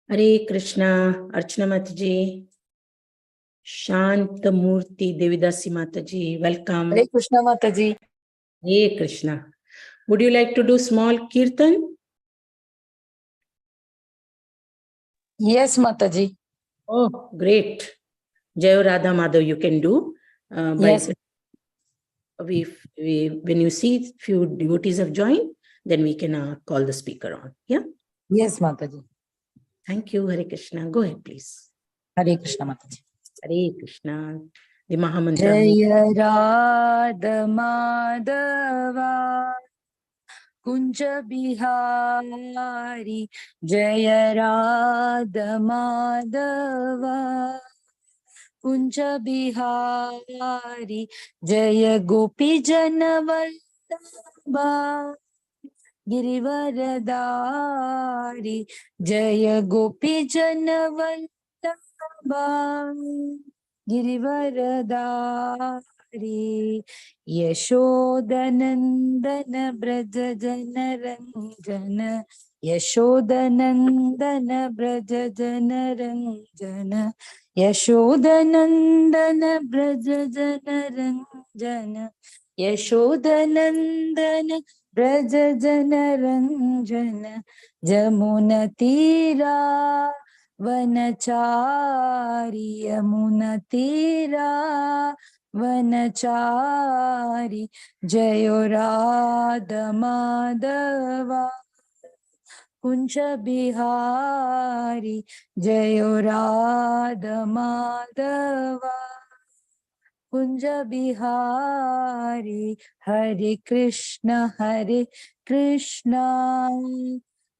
Hare Krishna, Archana Mataji, Shantamurti Devidasi Mataji, welcome. Hare Krishna Mataji. Hare Krishna. Would you like to do small kirtan? Yes, Mataji. Oh, great. Jai Radha Madhav, you can do. Yes. When you see few devotees have joined, then we can call the speaker on. Yeah? Yes, Mataji. Thank you, Hare Krishna. Go ahead, please. Hare Krishna Mataji. Hare Krishna. The Mahamantra. Jaya Radha Madhava Kunja Bihari Jaya Radha Madhava Kunja Bihari Jaya Gopi Janavallabha Girivaradari Jaya Gopi Janavallabha Girivaradari Yashodanandana Braja Janaranjana Yashodanandana Braja Janaranjana Yashodanandana Braja Janaranjana Yashodanandana Braja Janaranjana Jamuna Tira Vanachari Yamuna Tira Vanachari Jayo Radha Madhava Kunja Bihari Jayo Radha Madhava Kunja Bihari Hare Krishna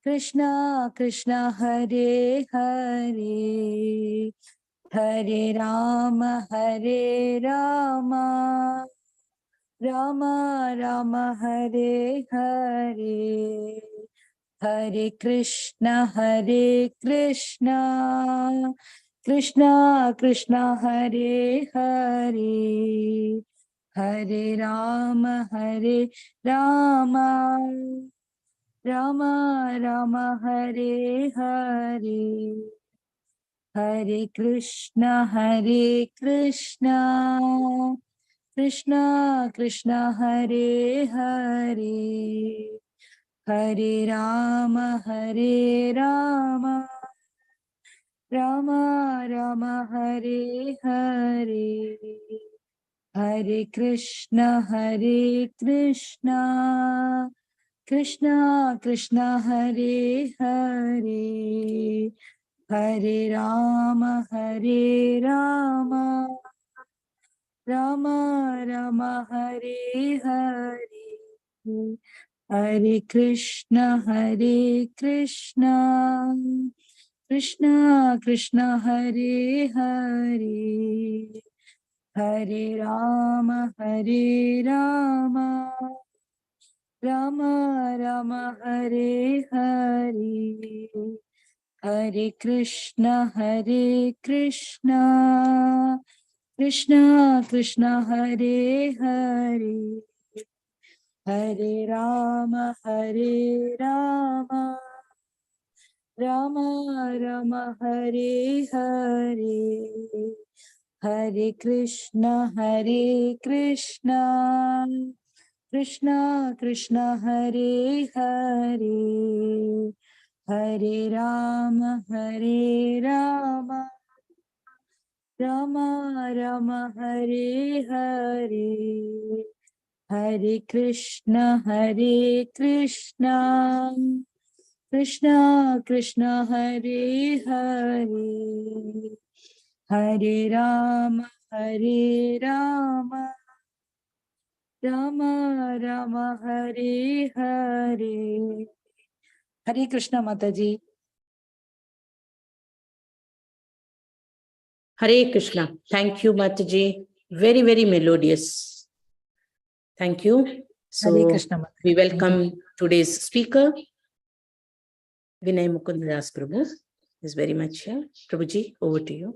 Krishna Krishna Hare Hare Hare Rama Rama Rama Hare Hare Hare Krishna Krishna Krishna Hare Hare Hare Rama Rama Rama Hare Hare Hare Krishna Krishna Krishna Hare Hare Hare Rama Rama Rama Hare Hare Hare Krishna Krishna Krishna Hare Hare Hare Rama Rama Rama Hare Hare Hare Krishna Krishna Krishna Hare Hare Hare Rama Rama Rama Hare Hare Hare Krishna Krishna Krishna Hare Hare Hare Rama Rama Rama Hare Hare Hare Krishna Krishna Krishna Hare Hare Hare Rama Rama Rama Hare Hare Hare Krishna Krishna Krishna Hare Hare Hare Rama Rama Rama Hare Hare Hare Krishna Mataji. Hare Krishna. Thank you, Mataji. Very, very melodious. Thank you. So Hare Krishna, we welcome today's speaker, Vinay Mukundas Prabhu. Is very much here. Prabhuji, over to you.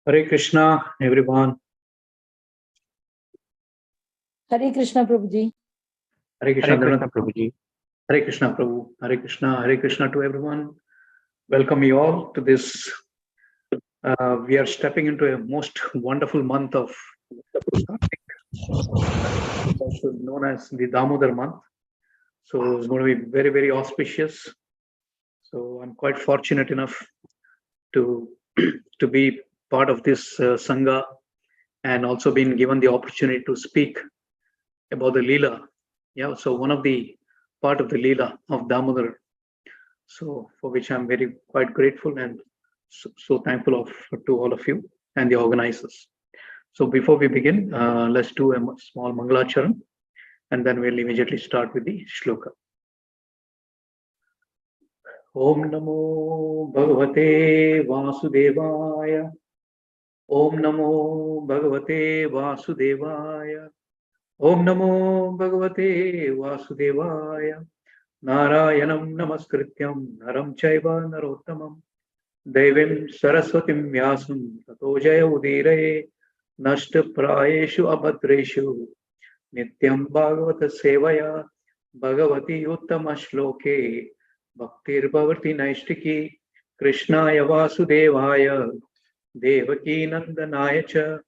Hare Krishna, everyone. Hare Krishna, Prabhuji. Hare Krishna, Prabhuji. Hare Krishna, Prabhu. Hare Krishna to everyone. Welcome you all to this. We are stepping into a most wonderful month of Kartik, also known as the Damodar month. So it's going to be very, very auspicious. So I'm quite fortunate enough to to be part of this Sangha, and also been given the opportunity to speak about the Leela. Yeah, so one of the part of the Leela of Damodar. So for which I'm very quite grateful and so thankful to all of you and the organizers. So before we begin, let's do a small Mangalacharan, and then we'll immediately start with the shloka. Om Namo Bhagavate Vasudevaya. Om Namo Bhagavate Vasudevaya. Om Namo Bhagavate Vasudevaya. Narayanam Namaskrityam Naram Chaiva Narottamam Devim Saraswatim Vyasam Tato Jaya Udire Nashta Prayeshu Abhadreshu Nityam Bhagavata Sevaya Bhagavati Uttama Shloke Bhaktir Bhavati Naishtiki Krishnaya Vasudevaya Devaki Nandanaya Cha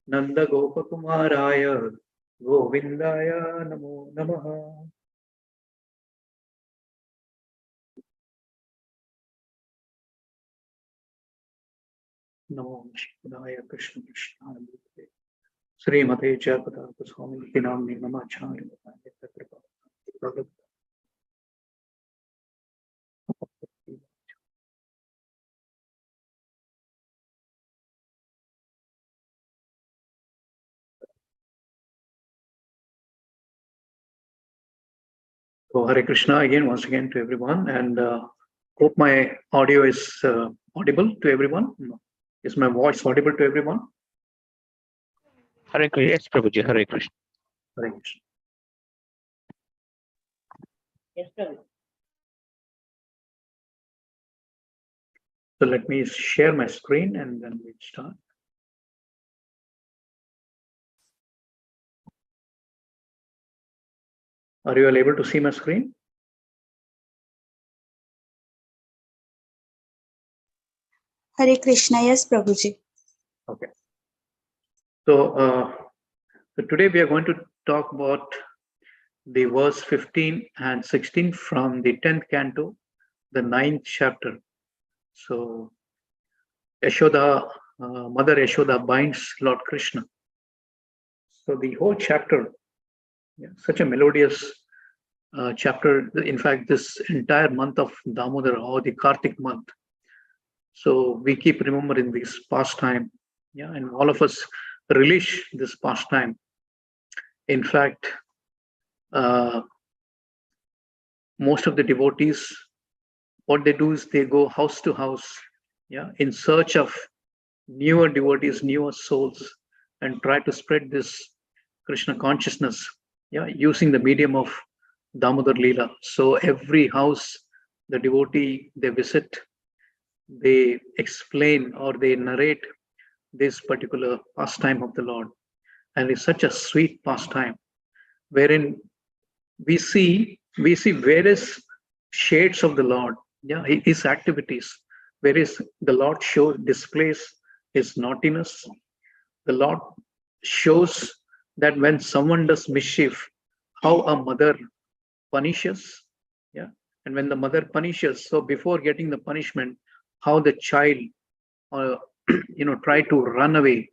Nanda Gopakumaraya Govindaya Namo Namaha. Namo Shivaya Krishna Krishna Srimate Jayapata Swami Namni Namacharya. So Hare Krishna again, once again to everyone, and hope my audio is audible to everyone. Is my voice audible to everyone? Hare Krishna. Yes, Prabhuji. Hare Krishna. Hare Krishna. Yes, Prabhu. So let me share my screen and then we'll start. Are you all able to see my screen? Hare Krishna, yes, Prabhuji. Okay. So today we are going to talk about the verse 15 and 16 from the 10th canto, the 9th chapter. So Yashoda, Mother Yashoda binds Lord Krishna. So the whole chapter, such a melodious chapter. In fact, this entire month of Damodar or the Kartik month. So we keep remembering this pastime, and all of us relish this pastime. In fact, most of the devotees, what they do is they go house to house, in search of newer devotees, newer souls, and try to spread this Krishna consciousness, using the medium of Damodar Leela. So every house, the devotee they visit, they explain or they narrate this particular pastime of the Lord. And it's such a sweet pastime wherein we see various shades of the Lord, his activities, whereas the Lord displays his naughtiness. The Lord shows that when someone does mischief, how a mother punishes, and when the mother punishes, so before getting the punishment, how the child try to run away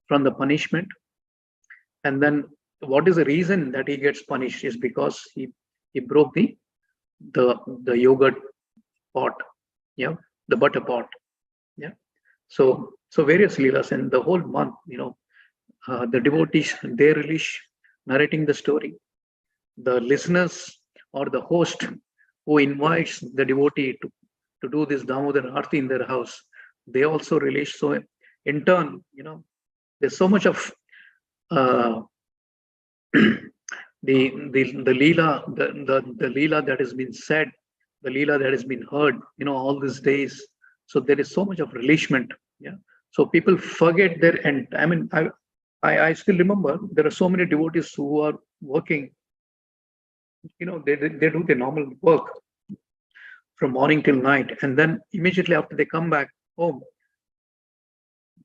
from the punishment. And then what is the reason that he gets punished is because he broke the yogurt pot, the butter pot. So various leelas, and the whole month, the devotees, they relish narrating the story. The listeners or the host who invites the devotee to do this Damodar Aarti in their house, they also relish. So in turn, there's so much of the Leela, the Leela that has been said, the Leela that has been heard, all these days. So there is so much of relishment. So people forget their end. I mean, I still remember there are so many devotees who are working, they do their normal work from morning till night. And then immediately after they come back home,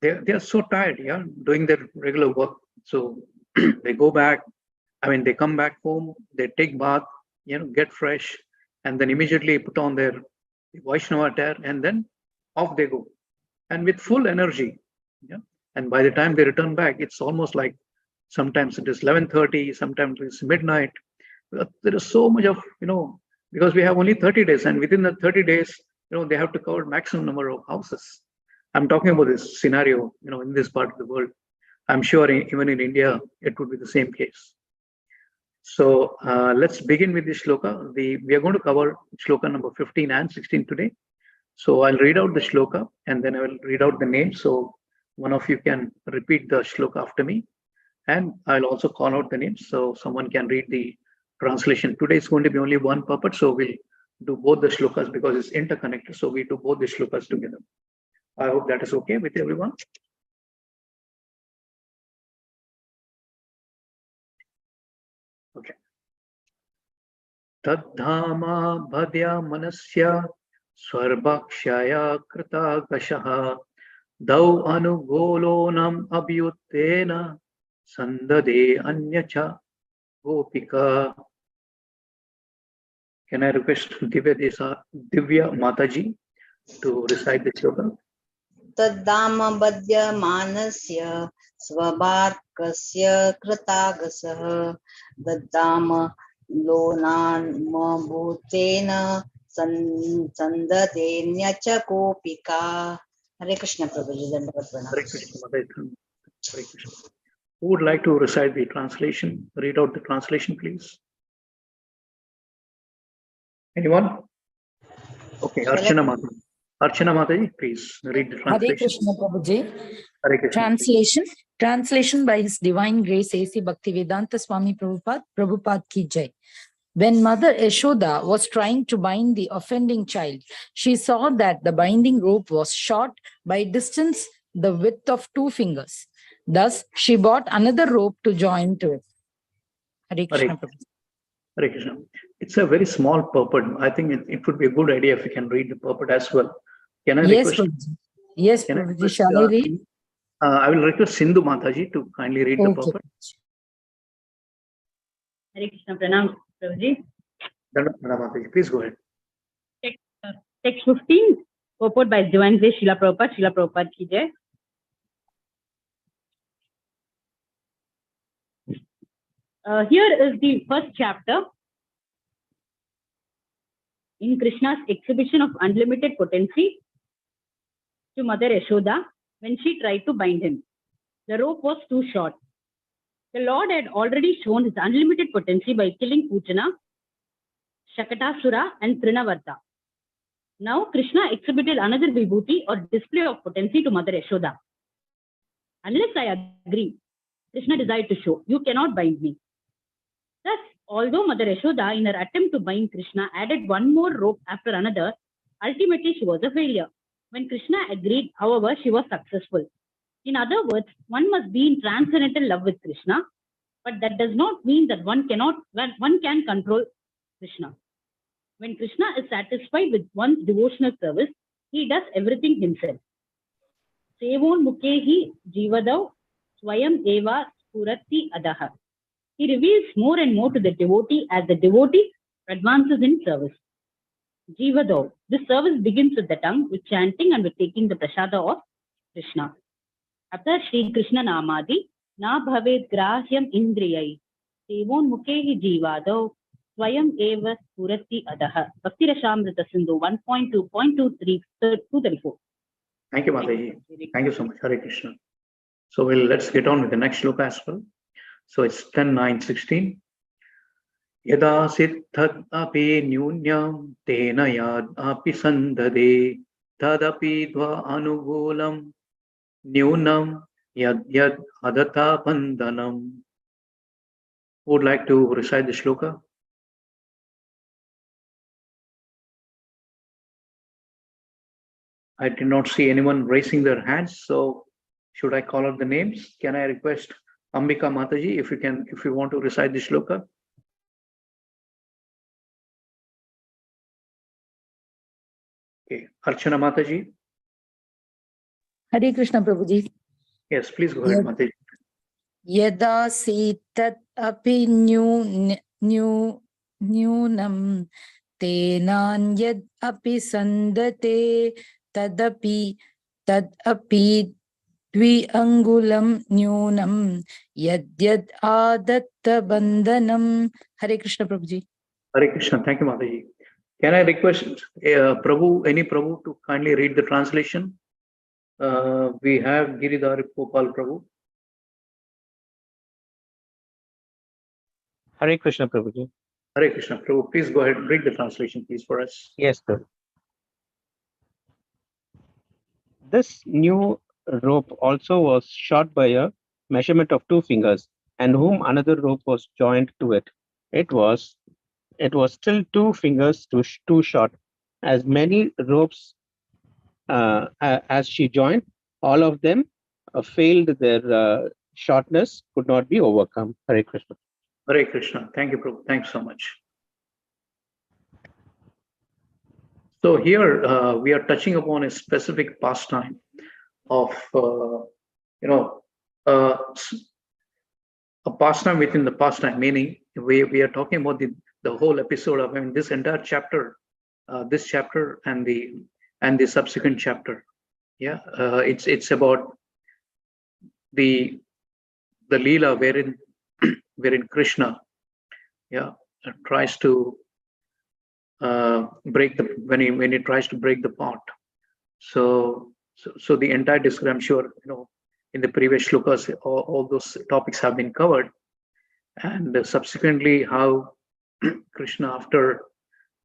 they are so tired, yeah, doing their regular work. So they go back, they come back home, they take bath, get fresh, and then immediately put on their Vaishnava attire, and then off they go. And with full energy. Yeah. And by the time they return back, it's almost like sometimes it is 11:30, sometimes it's midnight. There is so much of, because we have only 30 days, and within the 30 days, they have to cover maximum number of houses. I'm talking about this scenario, in this part of the world. I'm sure even in India, it would be the same case. So let's begin with this shloka. We are going to cover shloka number 15 and 16 today. So I'll read out the shloka and then I will read out the name. So one of you can repeat the shloka after me. And I'll also call out the names so someone can read the translation. Today is going to be only one purport. So we'll do both the shlokas because it's interconnected. So we do both the shlokas together. I hope that is okay with everyone. Okay. Tadhama bhadya manasya swarvakshaya krita gashaha dau anugolonam abhyuttena sandade anyacha gopika. Can I request Divya Mataji to recite the shloka? Tadama badya manasya svabhatkasya kritagasah dadama lonanma bhutena sandadenya cha kopika. Hare Krishna Prabhuji. Hare Krishna, Hare Krishna. Who would like to recite the translation? Read out the translation, please. Anyone? Okay, Archana Mataji. Archana Mataji, please read the translation. Hare Krishna Prabhuji. Hare Krishna. Translation by His Divine Grace A.C. Bhaktivedanta Swami Prabhupada Ki Jai. When Mother Yashoda was trying to bind the offending child, she saw that the binding rope was short by distance the width of 2 fingers. Thus, she bought another rope to join to it. Hare Krishna. Hare Krishna. It's a very small purport. I think it would be a good idea if you can read the purport as well. Can I request? Yes, Prabhuji. Shall I read? I will request Sindhu Mataji to kindly read the purport. Hare Krishna, Pranam, Prabhuji. Mataji, please go ahead. Text 15, purport by His Divine Grace Srila Prabhupada Ki Jai. Here is the first chapter in Krishna's exhibition of unlimited potency to Mother Yashoda when she tried to bind him. The rope was too short. The Lord had already shown his unlimited potency by killing Putana, Shakatasura, and Trinavarta. Now Krishna exhibited another vibhuti or display of potency to Mother Yashoda. Unless I agree, Krishna desired to show, you cannot bind me. Thus, although Mother Yashoda, in her attempt to bind Krishna, added one more rope after another, ultimately she was a failure. When Krishna agreed, however, she was successful. In other words, one must be in transcendental love with Krishna, but that does not mean that one can control Krishna. When Krishna is satisfied with one's devotional service, he does everything himself. Sevon mukehi jivadav swayam eva spurati adaha. He reveals more and more to the devotee as the devotee advances in service. Jivadav. This service begins with the tongue, with chanting and with taking the prasada of Krishna. Atha Shri Krishna Namadi na bhavet grahyam indriyai sevon mukehi jivadav swayam eva spurati adaha. Bhakti Rasamrita Sindhu 1.2.23-234. Thank you, Mataji. Thank you so much. Hare Krishna. So let's get on with the next shloka as well. So it's 10:9:16. Yada siddhat api nyunyam tena yad api sandade tadapi dva anugulam nyunam yad adata bandhanam. Would like to recite the shloka? I did not see anyone raising their hands. So should I call out the names? Can I request Ambika Mataji, if you want to recite the shloka? Okay, Archana Mataji. Hare Krishna Prabhuji. Yes, please go ahead, Mataji. Yada sitat api nyunam tenan yad api sandate tadapi dvi angulam nyunam yad adatta bandhanam. Hare Krishna Prabhuji. Hare Krishna. Thank you, Mataji. Can I request Prabhu, any Prabhu, to kindly read the translation? We have Giridhar Gopal Prabhu. Hare Krishna Prabhuji. Hare Krishna Prabhu, please go ahead and read the translation, please, for us. Yes, sir. This new rope also was shot by a measurement of 2 fingers, and whom another rope was joined to it. It was still 2 fingers too short. As many ropes as she joined, all of them failed. Their shortness could not be overcome. Hare Krishna. Hare Krishna. Thank you, Prabhu. Thanks so much. So here we are touching upon a specific pastime of, a pastime within the pastime, meaning we are talking about the whole episode of, this entire chapter, this chapter and the subsequent chapter. Yeah, it's about the Leela wherein Krishna, tries to when he tries to break the pot. So the entire discussion, I'm sure, in the previous shlokas, all those topics have been covered, and subsequently how Krishna, after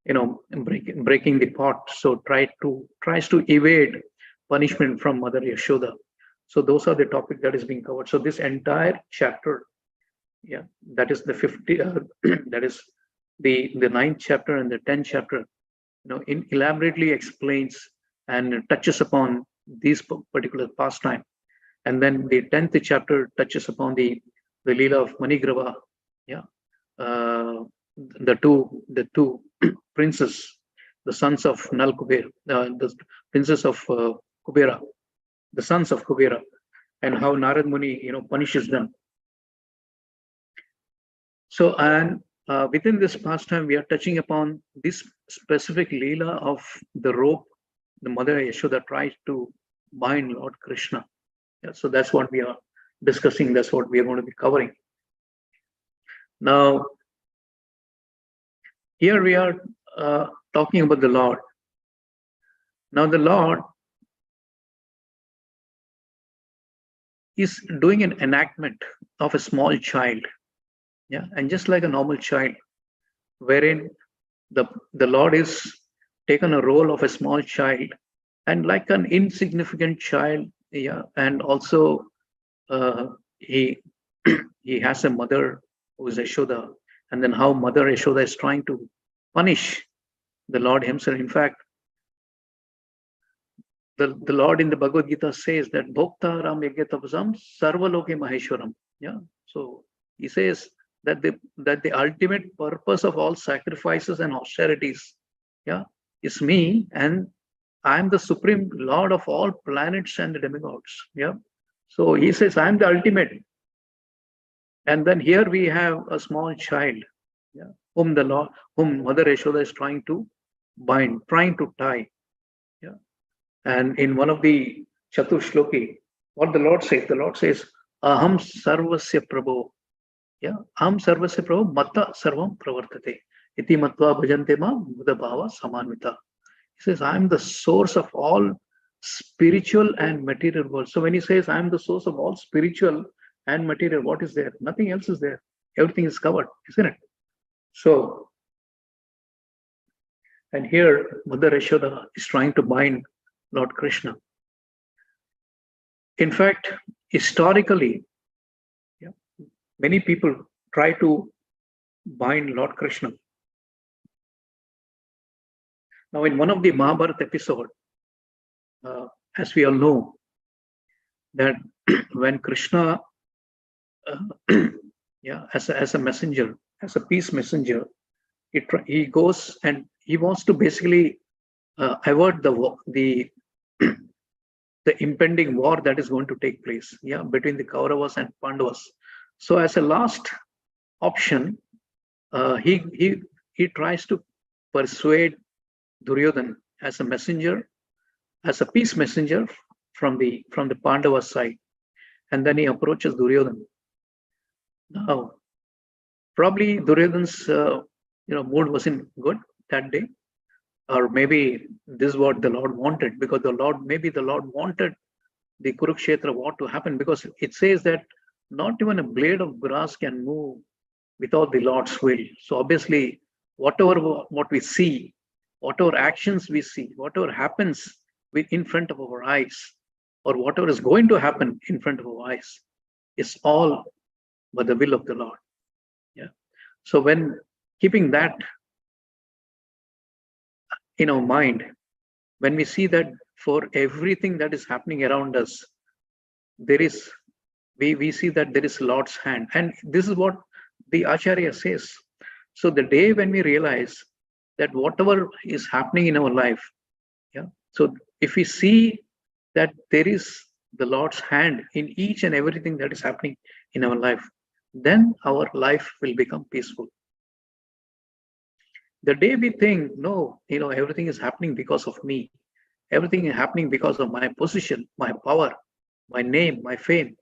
breaking the pot, so tries to evade punishment from Mother Yashoda. So those are the topic that is being covered. So this entire chapter, that is the 50, that is the 9th chapter and the 10th chapter, elaborately explains and touches upon these particular pastime. And then the 10th chapter touches upon the Leela of Manigrava, the two princes, the sons of Nal Kuber, the princes of Kubera, the sons of Kubera, and how Narad Muni, punishes them. So, and within this pastime, we are touching upon this specific Leela of the rope the Mother Yashoda tries to bind Lord Krishna. So that's what we are discussing. That's what we are going to be covering. Now, here we are talking about the Lord. Now, the Lord is doing an enactment of a small child. And just like a normal child, wherein the Lord is taken a role of a small child, and like an insignificant child, and also he has a mother who is Yashoda, and then how Mother Yashoda is trying to punish the Lord himself. In fact, the Lord in the Bhagavad Gita says that Bhokta Ram Yagyatapasam Sarvaloke Maheshwaram. So he says that the ultimate purpose of all sacrifices and austerities, is me, and I am the supreme Lord of all planets and the demigods. So he says, I am the ultimate. And then here we have a small child, whom Mother Yashoda is trying to bind, trying to tie. And in one of the Chatur Shloki, what the Lord says, Aham Sarvasya Prabho. Aham Sarvasya Prabho Mata Sarvam Pravartate. Iti Matva Bhajante Ma Buddha Bhava Samanvita. He says, I am the source of all spiritual and material world. So when he says, I am the source of all spiritual and material, what is there? Nothing else is there. Everything is covered, isn't it? So, and here Mother Yashoda is trying to bind Lord Krishna. In fact, historically, many people try to bind Lord Krishna. Now, in one of the Mahabharata episode, as we all know, that when Krishna, as a messenger, as a peace messenger, he goes and he wants to basically avert the impending war that is going to take place, between the Kauravas and Pandavas. So, as a last option, he tries to persuade Duryodhan as a messenger, as a peace messenger from the Pandava side, and then he approaches Duryodhan. Now, probably Duryodhan's mood wasn't good that day, or maybe this is what the Lord wanted, because the Lord wanted the Kurukshetra war to happen, because it says that not even a blade of grass can move without the Lord's will. So obviously, what we see, whatever actions we see, whatever happens in front of our eyes, or whatever is going to happen in front of our eyes, is all by the will of the Lord. Yeah. So when keeping that in our mind, when we see that for everything that is happening around us, we see that there is Lord's hand. And this is what the Acharya says. So the day when we realize that whatever is happening in our life, so if we see that there is the Lord's hand in each and everything that is happening in our life, then our life will become peaceful. The day we think, no, everything is happening because of me, everything is happening because of my position, my power, my name, my fame,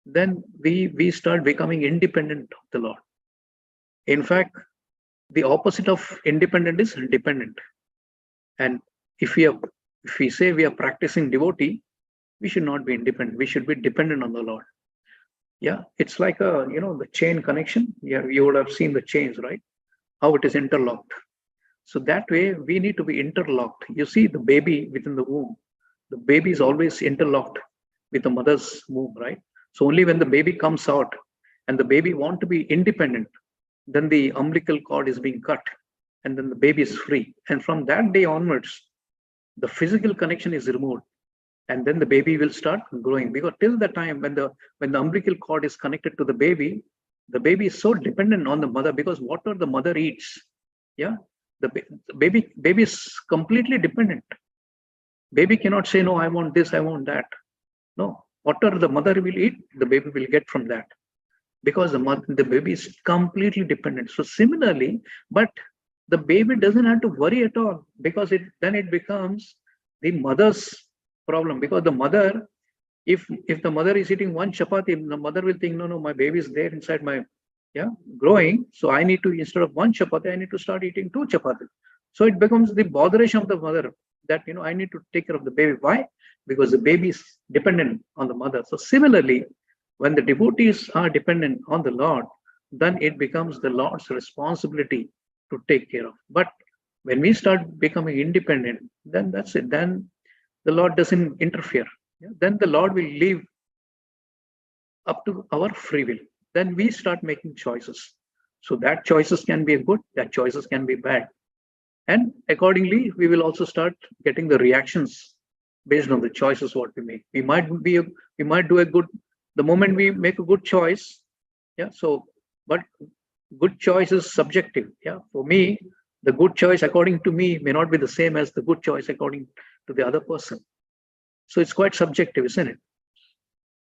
then we start becoming independent of the Lord. In fact, the opposite of independent is dependent. And if we say we are practicing devotee, we should not be independent. We should be dependent on the Lord. Yeah, it's like the chain connection. Yeah, you would have seen the chains, right? How it is interlocked. So that way we need to be interlocked. You see the baby within the womb. The baby is always interlocked with the mother's womb, right? So only when the baby comes out and the baby wants to be independent, then the umbilical cord is being cut and then the baby is free. And from that day onwards, the physical connection is removed. And then the baby will start growing, because till the time when the umbilical cord is connected to the baby is so dependent on the mother, because whatever the mother eats, the baby is completely dependent. Baby cannot say, no, I want this, I want that. No, whatever the mother will eat, the baby will get from that, because the baby is completely dependent. So similarly, but the baby doesn't have to worry at all, because then it becomes the mother's problem, because the mother, if the mother is eating one chapati, the mother will think, no, my baby is there inside my growing, so I need to, instead of one chapati, I need to start eating 2 chapati. So it becomes the botheration of the mother that I need to take care of the baby. Why? Because the baby is dependent on the mother. So similarly, when the devotees are dependent on the Lord, then it becomes the Lord's responsibility to take care of. But when we start becoming independent, then that's it. Then the Lord doesn't interfere. Then the Lord will leave up to our free will. Then we start making choices. So that choices can be good, that choices can be bad. And accordingly, we will also start getting the reactions based on the choices what we make. We might do a good, the moment we make a good choice, but good choice is subjective. For me, the good choice according to me may not be the same as the good choice according to the other person. So it's quite subjective, isn't it?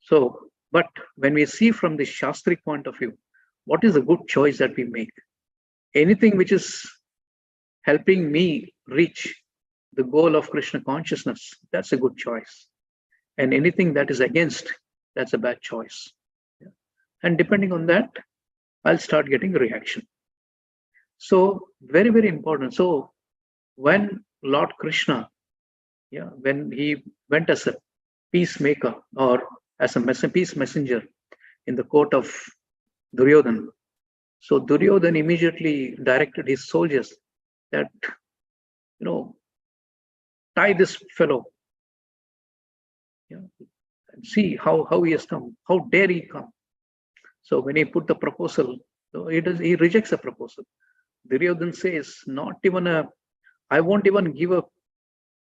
So, but when we see from the Shastric point of view, what is the good choice that we make? Anything which is helping me reach the goal of Krishna consciousness, that's a good choice. And anything that is against, that's a bad choice. And depending on that, I'll start getting a reaction. So very, very important. So when Lord Krishna, when he went as a peacemaker or as a peace messenger in the court of Duryodhan, so Duryodhan immediately directed his soldiers that, tie this fellow, and see how he has come, how dare he come. So when he put the proposal, he rejects the proposal. Duryodhan says, not even I won't even give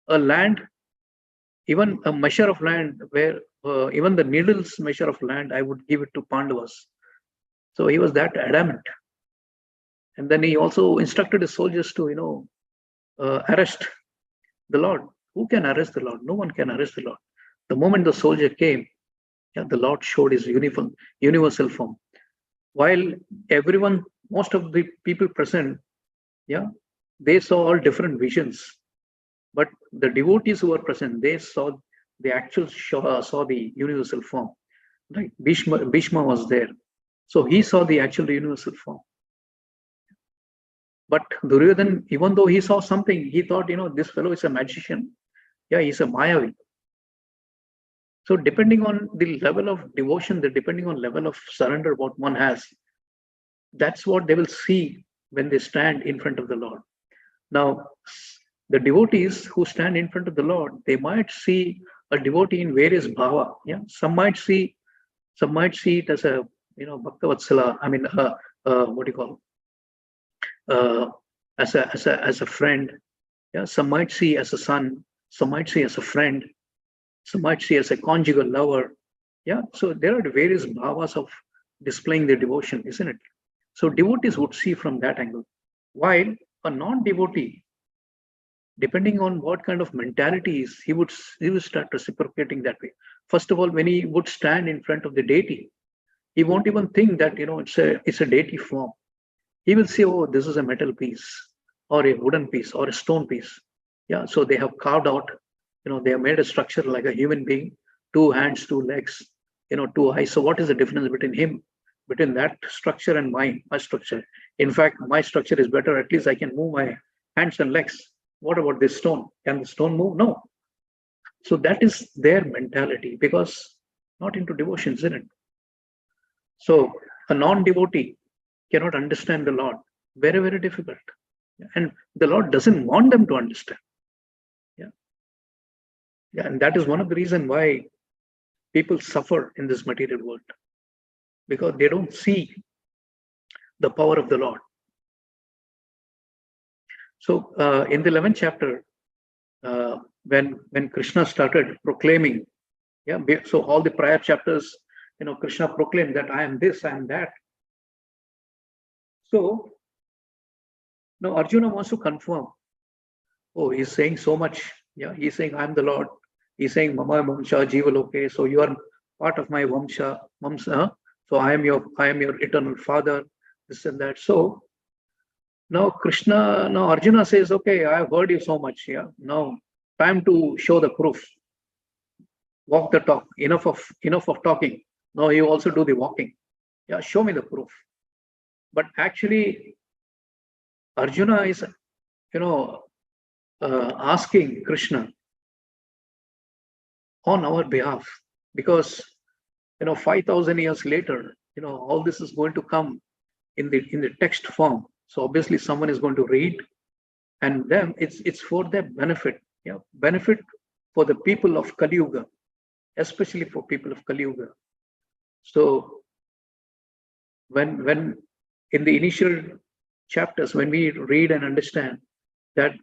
a land even a measure of land where even the needle's measure of land, I would give it to Pandavas. So he was that adamant. And then he also instructed his soldiers to, arrest the Lord. Who can arrest the Lord? No one can arrest the Lord. The moment the soldier came, the Lord showed his universal form. While everyone, most of the people present, they saw all different visions. But the devotees who were present, they saw the actual saw the universal form. Right? Bhishma was there. So he saw the actual universal form. But Duryodhan, even though he saw something, he thought, this fellow is a magician. Yeah, he's a Mayavi. So depending on the level of devotion, depending on level of surrender what one has, that's what they will see when they stand in front of the Lord. Now, the devotees who stand in front of the Lord, they might see a devotee in various bhava. Yeah, some might see it as a Bhaktavatsala. I mean, what do you call? As a friend. Yeah, some might see as a son. Some might see as a friend. Some might see as a conjugal lover. Yeah, so there are various bhavas of displaying their devotion, isn't it? So devotees would see from that angle. While a non-devotee, depending on what kind of mentality is, he would start reciprocating that way. First of all, when he would stand in front of the deity, he won't even think that it's a deity form. He will say, oh, this is a metal piece or a wooden piece or a stone piece. Yeah, so they have carved out, they have made a structure like a human being, 2 hands, 2 legs, 2 eyes. So what is the difference between that structure and my structure? In fact, my structure is better. At least I can move my hands and legs. What about this stone? Can the stone move? No. So that is their mentality, because not into devotion, isn't it? So a non-devotee cannot understand the Lord. Very, very difficult. And the Lord doesn't want them to understand. Yeah, and that is one of the reasons why people suffer in this material world, because they don't see the power of the Lord. So in the 11th chapter, when Krishna started proclaiming, so all the prior chapters, Krishna proclaimed that I am this, I am that. So now Arjuna wants to confirm. Oh, he's saying so much. Yeah, he's saying I am the Lord. He's saying Mama Vamsha Jiva Loke. So you are part of my Vamsha. So I am your eternal father. This and that. So now Arjuna says, okay, I have heard you so much. Yeah. Now time to show the proof. Walk the talk. Enough of talking. Now you also do the walking. Yeah, show me the proof. But actually, Arjuna is, asking Krishna on our behalf, because 5,000 years later, all this is going to come in the text form. So obviously someone is going to read, and then it's for their benefit. Benefit for the people of Kali Yuga, especially for people of Kali Yuga. So when in the initial chapters, when we read and understand that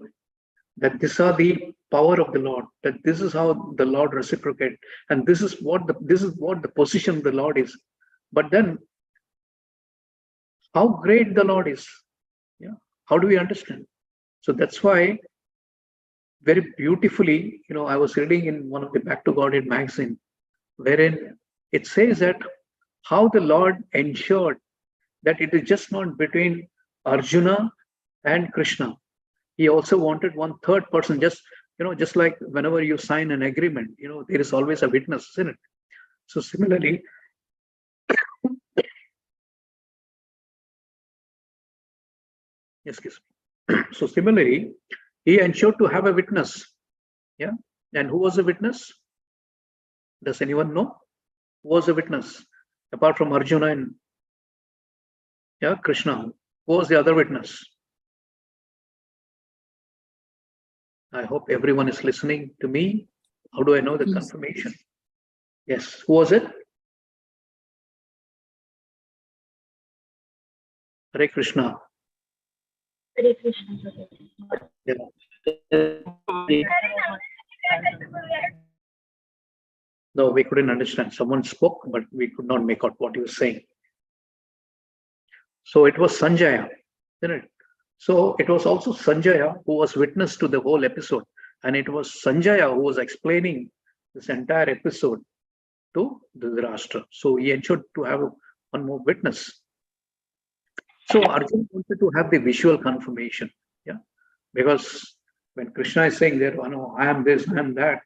these are the power of the Lord, that this is how the Lord reciprocates, and this is what the position of the Lord is. But then, how great the Lord is, how do we understand? So that's why, very beautifully, I was reading in one of the Back to Godhead magazine, wherein it says that how the Lord ensured that it is just not between Arjuna and Krishna. He also wanted one third person, just like whenever you sign an agreement, there is always a witness, isn't it? So similarly, excuse me. So similarly, he ensured to have a witness. Yeah. And who was the witness? Does anyone know? Who was the witness? Apart from Arjuna and Krishna, who was the other witness? I hope everyone is listening to me. How do I know the confirmation? Yes. Who was it? Hare Krishna. Hare Krishna. Yeah. No, we couldn't understand. Someone spoke, but we could not make out what he was saying. So it was Sanjaya, isn't it? So it was also Sanjaya who was witness to the whole episode. And it was Sanjaya who was explaining this entire episode to Dhritarashtra. So he ensured to have one more witness. So Arjuna wanted to have the visual confirmation, yeah, because when Krishna is saying that, oh, no, I am this, I am that,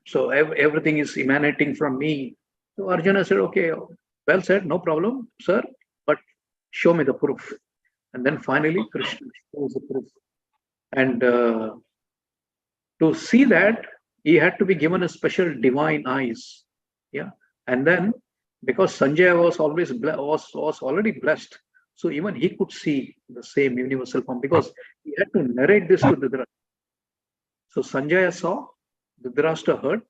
so everything is emanating from me. So Arjuna said, okay, well said, no problem, sir, but show me the proof. And then finally, Krishna shows the proof. And to see that, he had to be given a special divine eyes, yeah. And then, because Sanjaya was always was already blessed, so even he could see the same universal form, because he had to narrate this to Dhritarashtra. So Sanjaya saw, Dhritarashtra heard,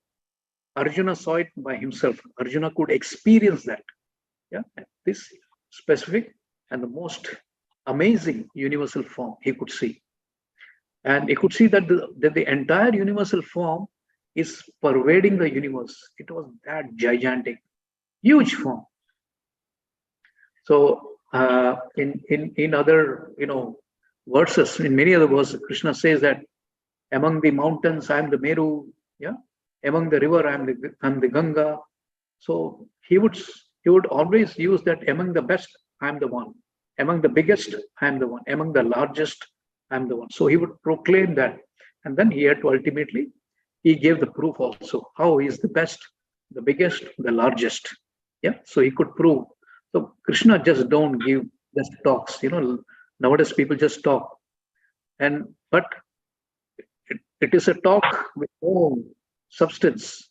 Arjuna saw it by himself. Arjuna could experience that, yeah, this specific and the most amazing universal form he could see. And he could see that the entire universal form is pervading the universe. It was that gigantic, huge form. So in other verses, in many other verses, Krishna says that among the mountains I am the Meru, yeah. Among the river I am the Ganga. So he would always use that among the best I am the one, among the biggest I am the one, among the largest I am the one. So he would proclaim that, and then he had to ultimately, he gave the proof also how he is the best, the biggest, the largest. Yeah, so he could prove. So Krishna just don't give just talks. Nowadays people just talk, but it is a talk with no substance.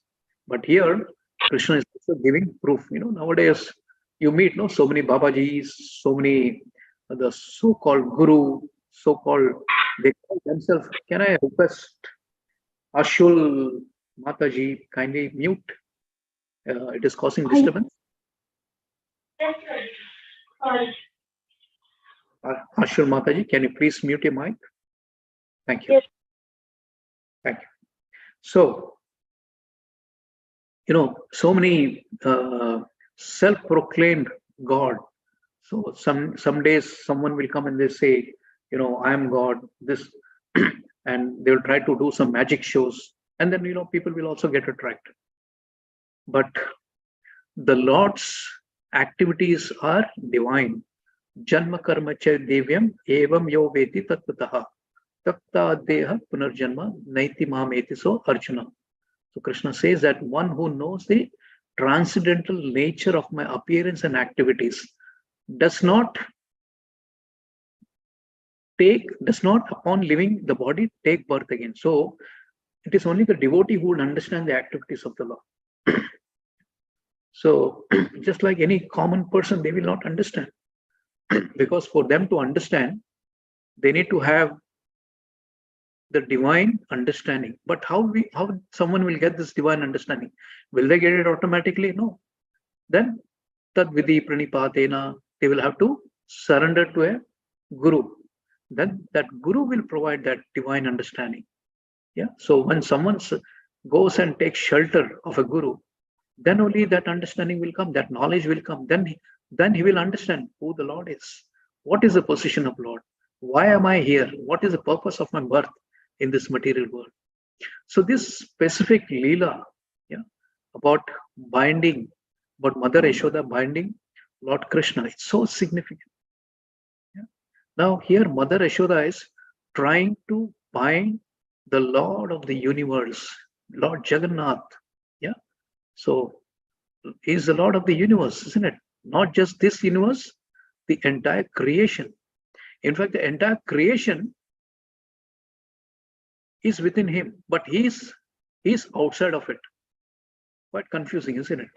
But here Krishna is also giving proof. Nowadays you meet so many Babajis, so many the so-called guru, they call themselves. Can I request Ashul Mataji kindly mute? It is causing disturbance. Ashul Mataji, can you please mute your mic? Thank you. Yes. Thank you. So, so many self-proclaimed God. So some days someone will come and they say, I am God, this, and they'll try to do some magic shows. And then, people will also get attracted. But the Lord's activities are divine. Janma karma cha devyam evam yo veti tattataha. Takta deha punarjanma naiti mameti. So Arjuna. So Krishna says that one who knows the transcendental nature of my appearance and activities does not upon living the body take birth again. So it is only the devotee who would understand the activities of the Lord. So just like any common person, they will not understand. Because for them to understand, they need to have the divine understanding. But how someone will get this divine understanding? Will they get it automatically? No. Then tad vidhi pranipatena, they will have to surrender to a guru. Then that guru will provide that divine understanding. Yeah. So when someone goes and takes shelter of a guru, then only that understanding will come, that knowledge will come. Then he will understand who the Lord is. What is the position of Lord? Why am I here? What is the purpose of my birth in this material world? So this specific Leela, about binding, about Mother Yashoda binding Lord Krishna, it's so significant. Yeah. Now here Mother Yashoda is trying to bind the Lord of the universe, Lord Jagannath. Yeah. So he's the Lord of the universe, isn't it? Not just this universe, the entire creation. In fact, the entire creation is within him, but he's outside of it. Quite confusing, isn't it?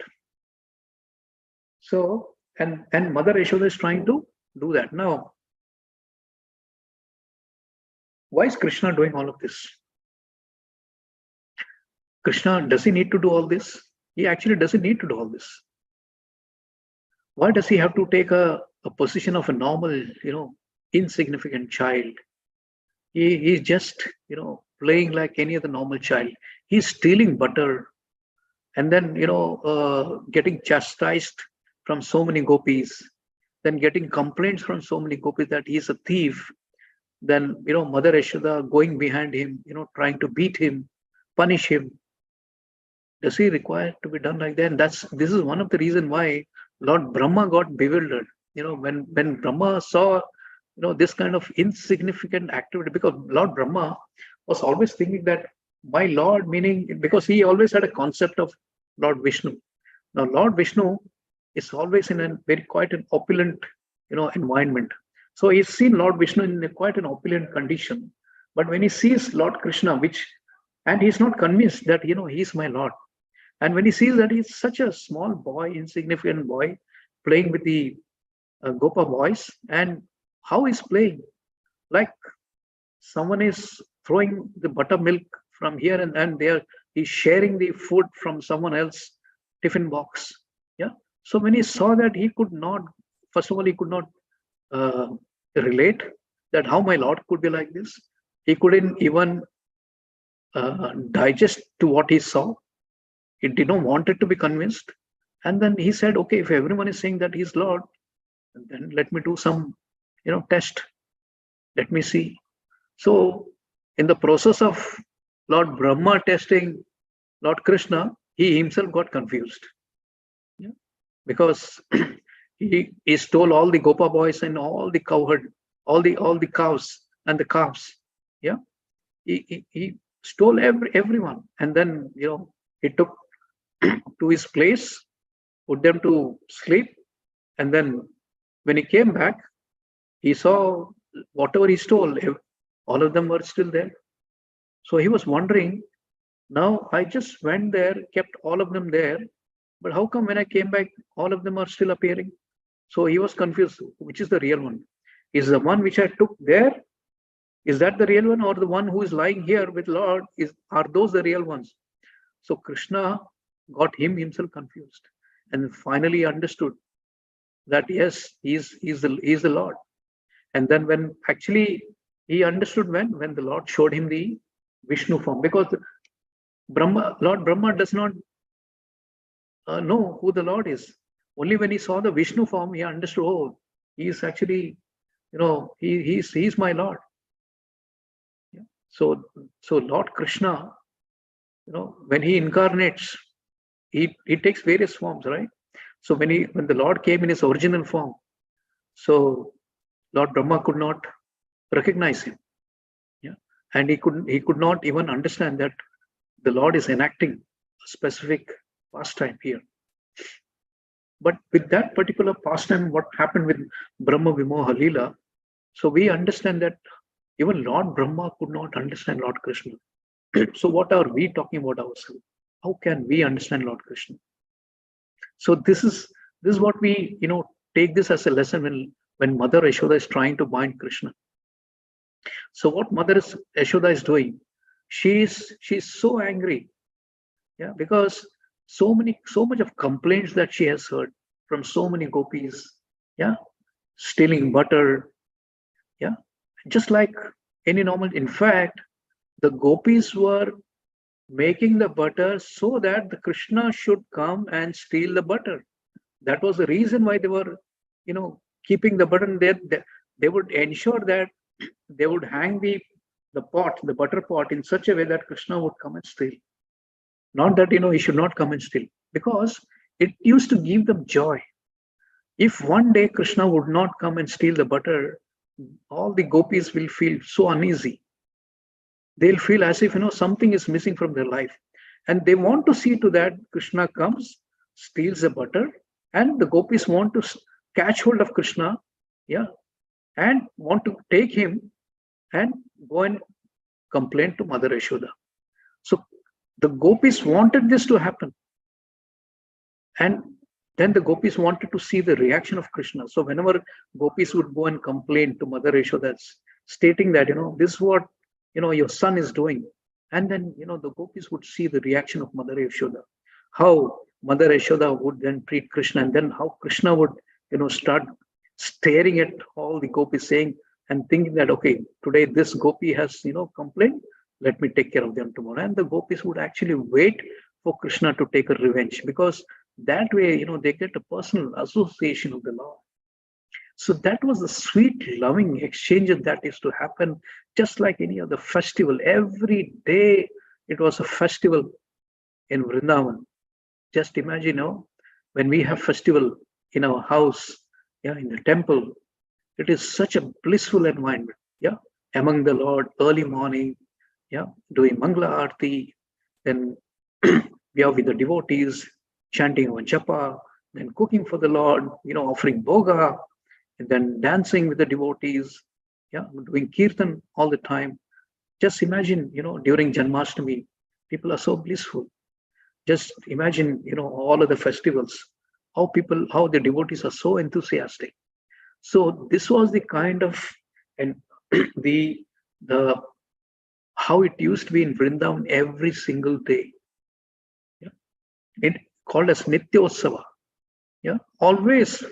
So, and Mother Yashoda is trying to do that. Now, why is Krishna doing all of this? Krishna, does he need to do all this? He actually doesn't need to do all this. Why does he have to take a position of a normal, insignificant child? He's just, playing like any other normal child. He's stealing butter and then, getting chastised from so many gopis, then getting complaints from so many gopis that he's a thief. Then, Mother Yashoda going behind him, trying to beat him, punish him. Does he require to be done like that? And this is one of the reasons why Lord Brahma got bewildered. When Brahma saw, this kind of insignificant activity, because Lord Brahma was always thinking that my Lord, meaning, because he always had a concept of Lord Vishnu. Now, Lord Vishnu is always in a quite an opulent, environment. So he's seen Lord Vishnu in quite an opulent condition. But when he sees Lord Krishna, and he's not convinced that, he's my Lord. And when he sees that he's such a small boy, insignificant boy, playing with the Gopa boys, and how he's playing, like someone is throwing the buttermilk from here and there, he's sharing the food from someone else's tiffin box. Yeah. So when he saw that, he could not, first of all, he could not relate that how my Lord could be like this. He couldn't even digest to what he saw. He did not want it to be convinced. And then he said, okay, if everyone is saying that he's Lord, then let me do some, test. Let me see. So in the process of Lord Brahma testing Lord Krishna, he himself got confused. Yeah? Because he stole all the Gopa boys and all the cowherd, all the cows and the calves. Yeah. He stole everyone. And then, he took to his place, put them to sleep. And then when he came back, he saw whatever he stole, all of them were still there. So he was wondering, now I just went there, kept all of them there, but how come when I came back, all of them are still appearing? So he was confused. Which is the real one? Is the one which I took there? Is that the real one, or the one who is lying here with Lord? Are those the real ones? So Krishna got himself confused, and finally understood that yes, he's the Lord. And then when actually he understood when the Lord showed him the Vishnu form, because Lord Brahma does not know who the Lord is. Only when he saw the Vishnu form, he understood, oh, he is actually, he's my Lord. Yeah. So Lord Krishna, when he incarnates, he takes various forms, right? So when the Lord came in his original form, so Lord Brahma could not recognize him. Yeah. And he could not even understand that the Lord is enacting a specific pastime here. But with that particular pastime, what happened with Brahma Vimoha Leela, so we understand that even Lord Brahma could not understand Lord Krishna. So what are we talking about ourselves? How can we understand Lord Krishna? So this is what we take this as a lesson when Mother Yashoda is trying to bind Krishna. So what Mother Yashoda is doing, she's so angry, yeah, because so much of complaints that she has heard from so many gopis, yeah, stealing butter, yeah, just like any normal. In fact, the gopis were making the butter so that the Krishna should come and steal the butter. That was the reason why they were, keeping the butter there. They would ensure that they would hang the butter pot in such a way that Krishna would come and steal. Not that, he should not come and steal, because it used to give them joy. If one day Krishna would not come and steal the butter, all the gopis will feel so uneasy. They'll feel as if, something is missing from their life. And they want to see to that Krishna comes, steals the butter, and the gopis want to catch hold of Krishna, yeah, and want to take him and go and complain to Mother Yashoda. So the gopis wanted this to happen. And then the gopis wanted to see the reaction of Krishna. So whenever gopis would go and complain to Mother Yashoda, stating that, this is what, your son is doing. And then, the gopis would see the reaction of Mother Yashoda, how Mother Yashoda would then treat Krishna, and then how Krishna would, start staring at all the gopis, saying and thinking that, okay, today this gopi has, complained, let me take care of them tomorrow. And the gopis would actually wait for Krishna to take a revenge, because that way, they get a personal association of the Lord. So that was the sweet, loving exchange that used to happen, just like any other festival. Every day it was a festival in Vrindavan. Just imagine, when we have festival in our house, in the temple, it is such a blissful environment, among the Lord, early morning, doing Mangala Aarti, then we are with the devotees, chanting our japa, then cooking for the Lord, offering bhoga, and then dancing with the devotees, doing kirtan all the time. Just imagine, during Janmashtami, people are so blissful. Just imagine, all of the festivals, how the devotees are so enthusiastic. So this was the kind of, and the how it used to be in Vrindavan every single day. It called as Nityosava. Always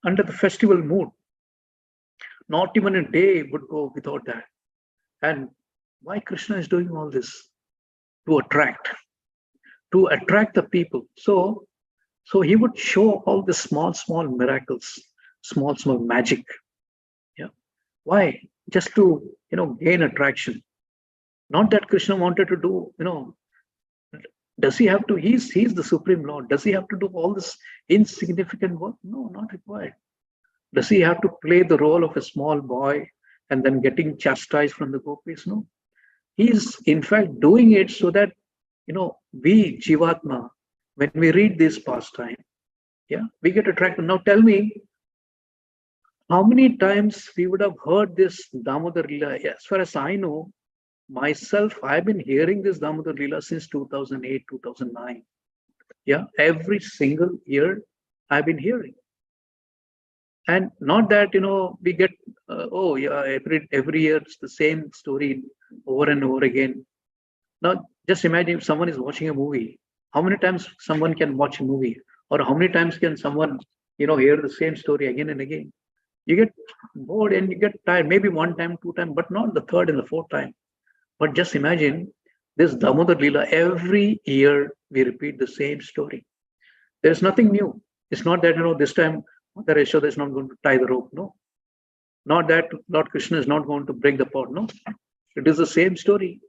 under the festival mood. Not even a day would go without that. And why Krishna is doing all this? To attract the people. So he would show all the small miracles, small magic. Why? Just to gain attraction. Not that Krishna wanted to do, does he have to, he's the Supreme Lord. Does he have to do all this insignificant work? No, not required. Does he have to play the role of a small boy and then getting chastised from the gopis? No. He's in fact doing it so that, we, Jivatma, when we read this pastime, we get attracted. Now tell me, how many times we would have heard this Damodar Leela? As far as I know, myself, I've been hearing this Damodar Leela since 2008, 2009. Every single year I've been hearing. And not that, we get, every year it's the same story over and over again. Now, just imagine if someone is watching a movie. How many times someone can watch a movie? Or how many times can someone, hear the same story again and again? You get bored and you get tired, maybe one time, two times, but not the third and the fourth time. But just imagine this Damodar Leela, every year we repeat the same story. There's nothing new. It's not that, this time Mother Yashoda is not going to tie the rope. No. Not that Lord Krishna is not going to break the pot. No. It is the same story.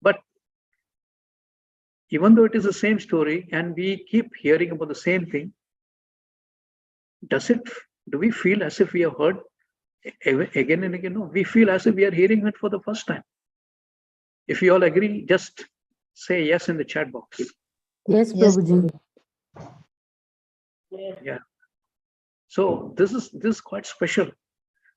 But even though it is the same story and we keep hearing about the same thing, do we feel as if we have heard again and again? No, we feel as if we are hearing it for the first time. If you all agree, just say yes in the chat box. Yes, Prabhuji. Yeah. So this is quite special.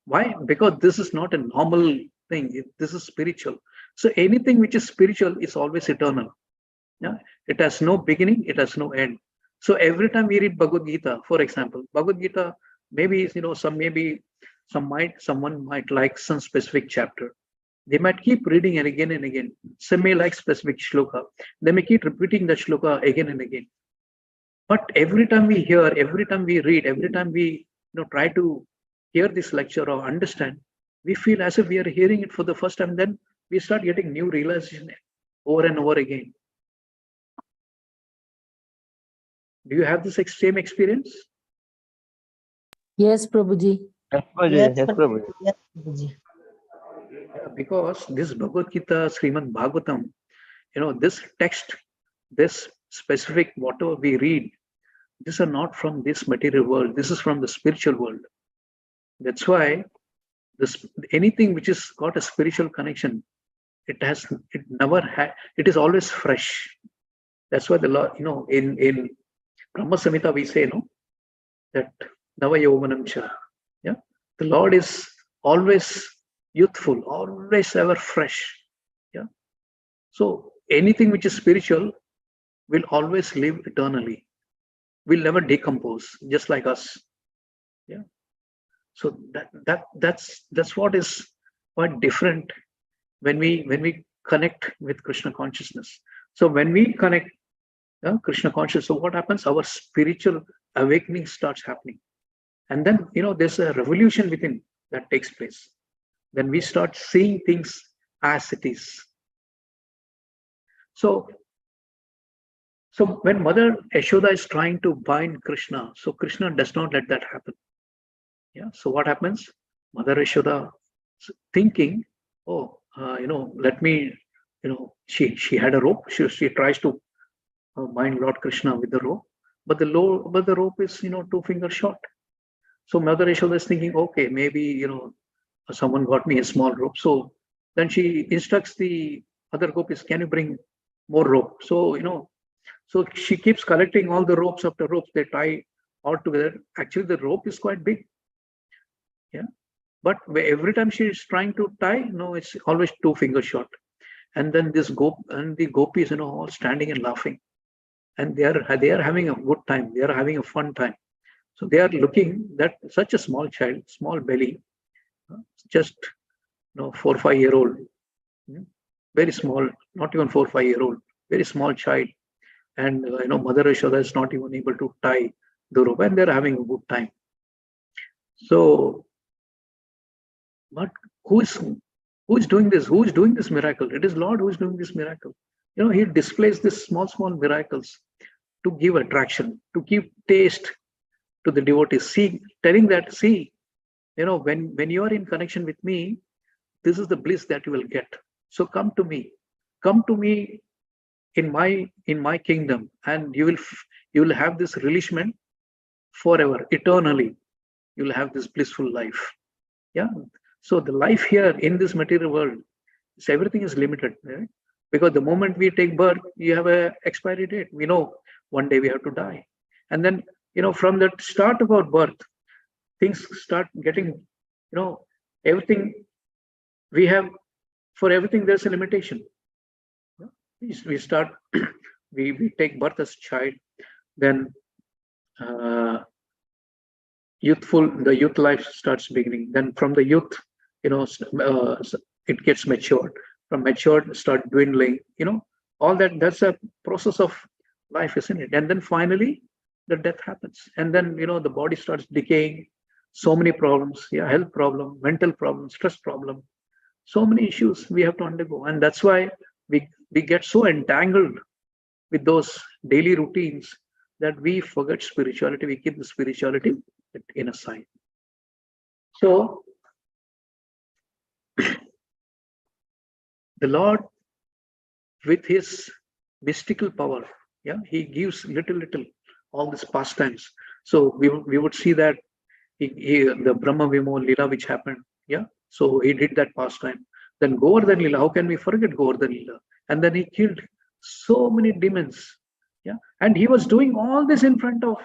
Why? Because this is not a normal thing. This is spiritual. So anything which is spiritual is always eternal. It has no beginning. It has no end. So every time we read Bhagavad Gita, for example, Bhagavad Gita, maybe someone might like some specific chapter. They might keep reading it again and again. Some may like specific shloka. They may keep repeating that shloka again and again. But every time we hear, every time we read, every time we try to hear this lecture or understand, we feel as if we are hearing it for the first time. Then we start getting new realization over and over again. Do you have this same experience? Yes, Prabhuji. Yes, Prabhuji. Yes, Prabhuji. Because this Bhagavad Gita, Srimand Bhagwatam, this text, this specific whatever we read, these are not from this material world. This is from the spiritual world. That's why anything which has got a spiritual connection, it is always fresh. That's why the Lord, in Brahma Samhita we say, that Nava Yovanam Cha. The Lord is always youthful, always ever fresh. So anything which is spiritual will always live eternally, will never decompose, just like us. So that's what is quite different when we connect with Krishna consciousness. So when we connect Krishna consciousness, so what happens? Our spiritual awakening starts happening, and then there's a revolution within that takes place. Then we start seeing things as it is. So So when Mother Yashoda is trying to bind Krishna, so Krishna does not let that happen. Yeah. So what happens? Mother Yashoda thinking, oh, let me, she had a rope. She tries to bind Lord Krishna with the rope, but the rope is 2 fingers short. So Mother Yashoda is thinking, okay, maybe someone got me a small rope. So then she instructs the other gopis, can you bring more rope? So so she keeps collecting all the ropes after ropes. They tie all together. Actually, the rope is quite big. Yeah. But every time she is trying to tie, no, it's always 2 fingers short. And then the gopis, all standing and laughing. And they are having a good time. They are having a fun time. So they are looking that such a small child, small belly, just 4 or 5 year old, very small, not even 4 or 5 year old, very small child. And Mother Yashoda is not even able to tie the rope, and they're having a good time. So, but who is doing this? Who is doing this miracle? It is Lord who is doing this miracle. He displays these small miracles to give attraction, to give taste to the devotees. Telling that, when you are in connection with me, this is the bliss that you will get. So come to me in my kingdom, and you will have this relishment forever, eternally. You will have this blissful life. Yeah. So the life here in this material world, everything is limited, right? Because the moment we take birth, you have a expiry date. We know one day we have to die, and then from the start of our birth, things start getting, everything we have. For everything, there's a limitation. We start, we take birth as a child, then the youth life starts beginning. Then from the youth, it gets matured. From matured, start dwindling. All that's a process of life, isn't it? And then finally, the death happens, and then the body starts decaying. So many problems, health problem, mental problem, stress problem. So many issues we have to undergo, and that's why we get so entangled with those daily routines that we forget spirituality. We keep the spirituality in a side. So the Lord, with his mystical power, he gives little all these pastimes. So we would see that the Brahma Vimo Lila which happened. So he did that pastime. Then Govardhan Lila, how can we forget Govardhan Lila? And then he killed so many demons. And he was doing all this in front of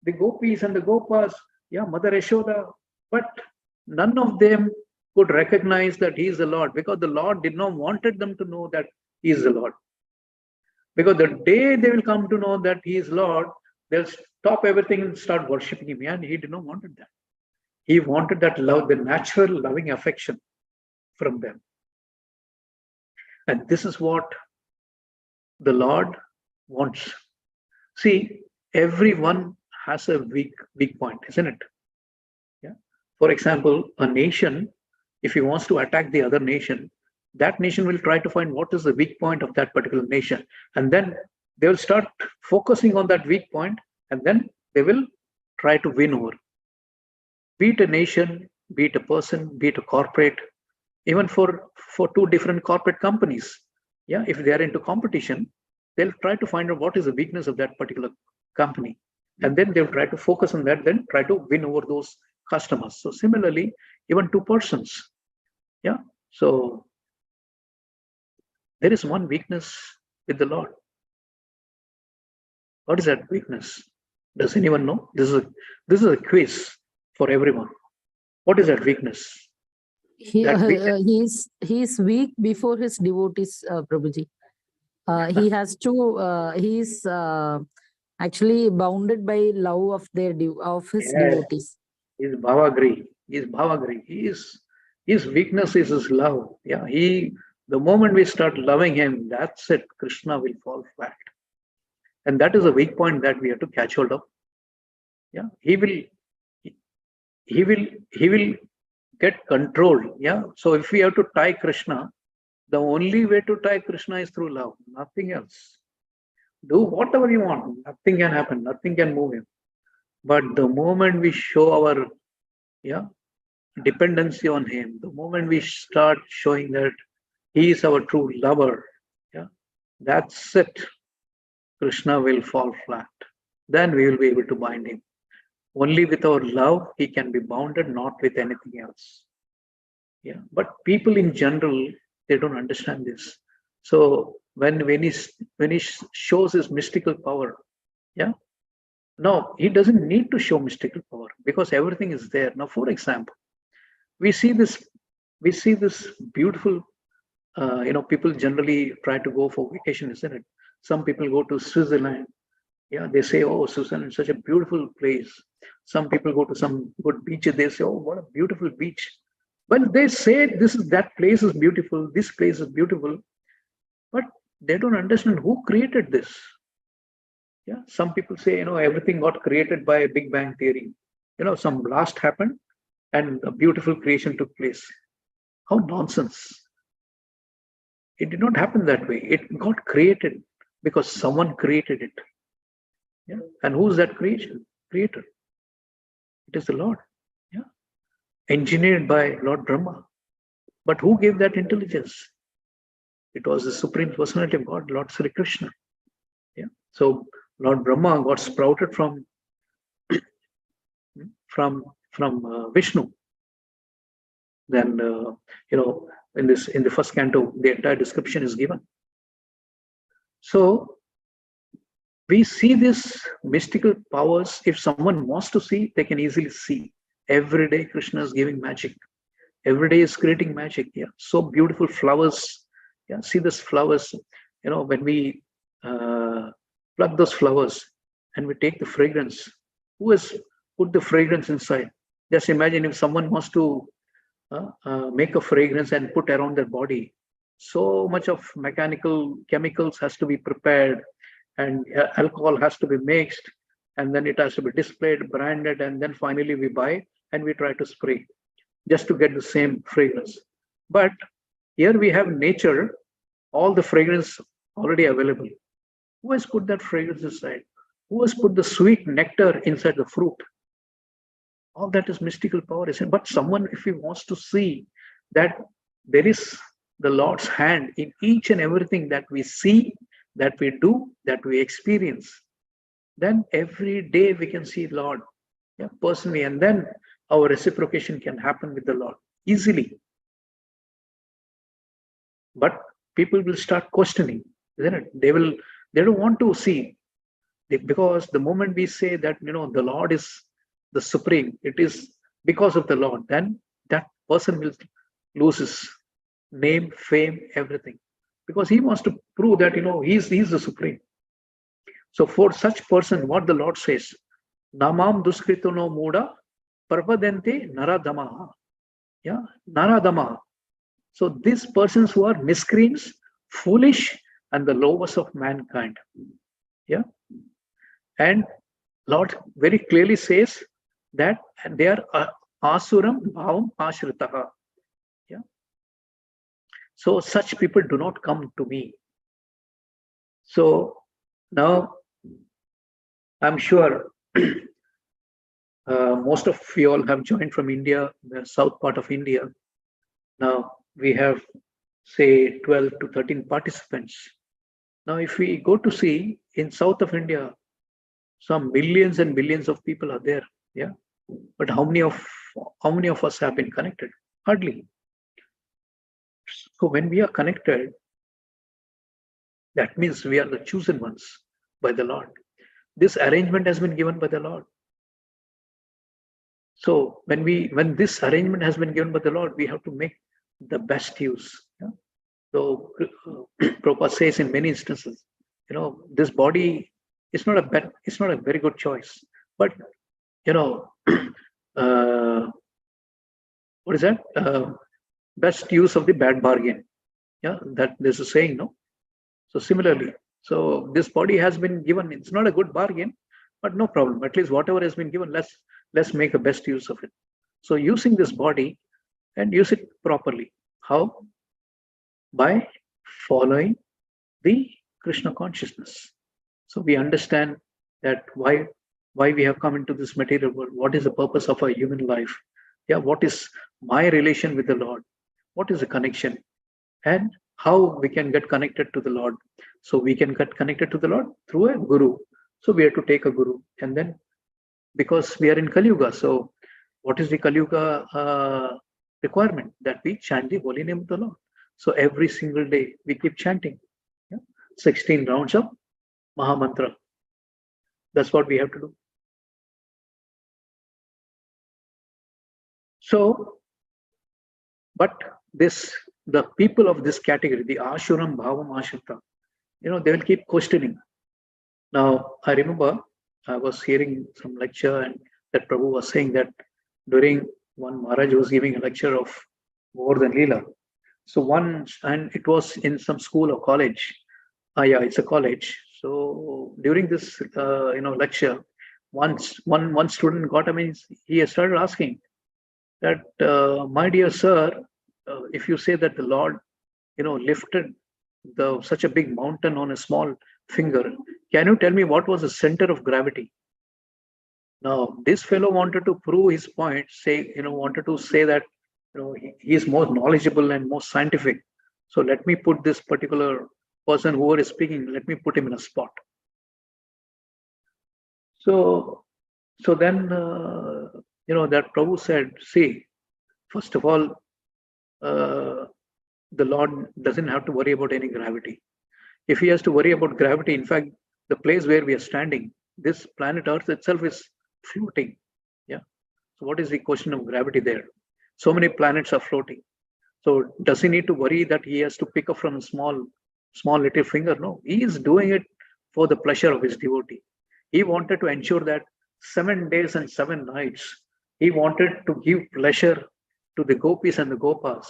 the gopis and the gopas, Mother Yashoda. But none of them could recognize that he is the Lord, because the Lord did not wanted them to know that he is the Lord. Because the day they will come to know that he is Lord, they'll stop everything and start worshipping him. And he did not want that. He wanted that love, the natural loving affection from them. And this is what the Lord wants. See, everyone has a weak point, isn't it? For example, a nation, if he wants to attack the other nation, that nation will try to find what is the weak point of that particular nation. And then they will start focusing on that weak point, and then they will try to win over. Be it a nation, be it a person, be it a corporate, even for 2 different corporate companies. If they are into competition, they'll try to find out what is the weakness of that particular company. And then they'll try to focus on that, then try to win over those customers. So similarly, even 2 persons. So there is one weakness with the Lord. What is that weakness? Does anyone know? This is a quiz for everyone. What is that weakness? He's weak before his devotees, Prabhuji. He has to. He's actually bounded by love of his devotees. He's bhavagri. His weakness is his love. The moment we start loving him, that's it. Krishna will fall flat, and that is a weak point that we have to catch hold of. He will get controlled. So if we have to tie Krishna, the only way to tie Krishna is through love, nothing else. Do whatever you want. Nothing can happen. Nothing can move him. But the moment we show our dependency on him, the moment we start showing that he is our true lover, that's it. Krishna will fall flat. Then we will be able to bind him. Only with our love he can be bounded, not with anything else. But people in general, they don't understand this. So when he shows his mystical power, no, he doesn't need to show mystical power because everything is there. Now, for example, we see this beautiful. People generally try to go for vacation, isn't it? Some people go to Switzerland. They say, "Oh, Switzerland is such a beautiful place." Some people go to some good beaches. They say, "Oh, what a beautiful beach." Well, they say that place is beautiful. This place is beautiful, but they don't understand who created this. Some people say, everything got created by a Big Bang theory. Some blast happened and a beautiful creation took place. How nonsense. It did not happen that way. It got created because someone created it. And who's that creator? It is the Lord. Engineered by Lord Brahma. But who gave that intelligence? It was the Supreme Personality of God, Lord Sri Krishna. So Lord Brahma got sprouted from Vishnu. Then in the first canto, the entire description is given. So we see these mystical powers. If someone wants to see, they can easily see. Every day Krishna is giving magic. Every day is creating magic. So beautiful flowers. See these flowers. When we pluck those flowers and we take the fragrance, who has put the fragrance inside? Just imagine if someone wants to make a fragrance and put around their body. So much of mechanical chemicals has to be prepared, and alcohol has to be mixed, and then it has to be displayed, branded, and then finally we buy and we try to spray just to get the same fragrance. But here we have nature, all the fragrance already available. Who has put that fragrance inside? Who has put the sweet nectar inside the fruit? All that is mystical power, isn't it? But someone, if he wants to see that there is the Lord's hand in each and everything that we see, that we do, that we experience, then every day we can see Lord personally, and then our reciprocation can happen with the Lord easily. But people will start questioning, isn't it? They don't want to see, because the moment we say that the Lord is the supreme, it is because of the Lord, then that person will lose his name, fame, everything, because he wants to prove that he's the supreme. So for such person, what the Lord says, namam duskritono muda parvadente naradamaha. Naradamaha. So these persons who are miscreants, foolish, and the lowest of mankind. And Lord very clearly says that they are asuram bhavam ashritaha. So such people do not come to me. So now I'm sure most of you all have joined from India, the south part of India. Now we have, say, 12 to 13 participants. Now if we go to see in south of India, some millions and billions of people are there. But how many of us have been connected? Hardly. So when we are connected, that means we are the chosen ones by the Lord. This arrangement has been given by the Lord. So when this arrangement has been given by the Lord, we have to make the best use. So Prabhupada says in many instances, this body is not a very good choice. But what is that? Best use of the bad bargain. That there's a saying, no? So similarly, so this body has been given. It's not a good bargain, but no problem. At least whatever has been given, let's make the best use of it. So using this body and use it properly. How? By following the Krishna consciousness. So we understand that why we have come into this material world. What is the purpose of our human life? Yeah, what is my relation with the Lord? What is the connection? And how we can get connected to the Lord? So we can get connected to the Lord through a guru. So we have to take a guru, and then because we are in Kali Yuga, so what is the Kali Yuga requirement? That we chant the holy name of the Lord. So every single day we keep chanting. Yeah? 16 rounds of Maha Mantra. That's what we have to do. So, but the people of this category, the Ashuram Bhavam Ashita, they will keep questioning. Now, I remember I was hearing some lecture, and that Prabhu was saying that during one Maharaj was giving a lecture of more than Leela. So and it was in some school or college. Yeah, it's a college. So during this, lecture, one student got, he started asking that, my dear sir, if you say that the Lord, lifted such a big mountain on a small finger, can you tell me what was the center of gravity? Now, this fellow wanted to prove his point, wanted to say that, he is more knowledgeable and more scientific. So let me put this particular person who is speaking, let me put him in a spot. So then, that Prabhu said, see, first of all, the Lord doesn't have to worry about any gravity. If he has to worry about gravity, in fact, the place where we are standing, this planet Earth itself is floating. Yeah. So what is the question of gravity there? So many planets are floating. So does he need to worry that he has to pick up from a small little finger? No, he is doing it for the pleasure of his devotee. He wanted to ensure that 7 days and 7 nights, he wanted to give pleasure to the gopis and the gopas,